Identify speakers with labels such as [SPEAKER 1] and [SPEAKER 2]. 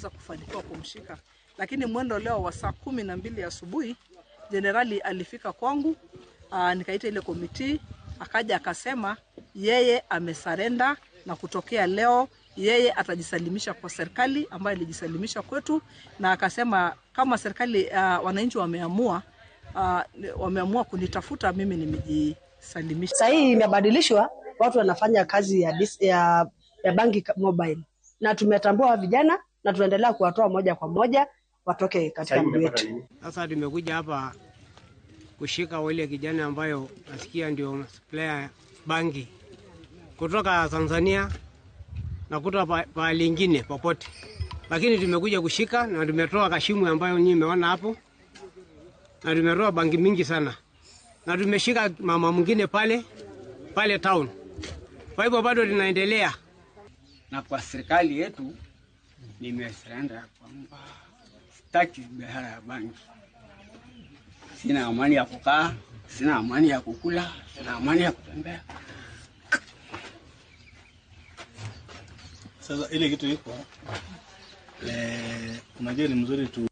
[SPEAKER 1] kufanikiwa kumshika. Lakini mwendo leo wa saa 12 asubuhi jenerali alifika kwangu, nikaita ile komiti, akaja akasema yeye amesarenda na kutokea leo yeye atajisalimisha kwa serikali ambayo ilijisalimisha kwetu, na akasema kama serikali wananchi wameamua kunitafuta, mimi nimejisalimisha.
[SPEAKER 2] Sasa hii imebadilishwa, watu wanafanya kazi ya banki mobile, na tumetambua vijana na tunaendelea kuwatoa moja kwa moja watoke katika mji wetu.
[SPEAKER 3] Sasa tumekuja hapa kushika wale kijana ambayo nasikia ndio supplier banki kutoka Tanzania na kutoka pahali nyingine popote, lakini tumekuja kushika na tumetoa kashimu ambayo nyinyi mmeona hapo, na tumetoa banki mingi sana, na tumeshika mama mwingine pale town. Kwa hivyo bado tunaendelea,
[SPEAKER 4] na kwa serikali yetu nimesurrender kwamba sitaki biashara ya banki. Sina amani ya kukaa, sina amani ya kukula, sina amani ya kutembea.
[SPEAKER 5] Sasa ile kitu iko unajua ni mzuri tu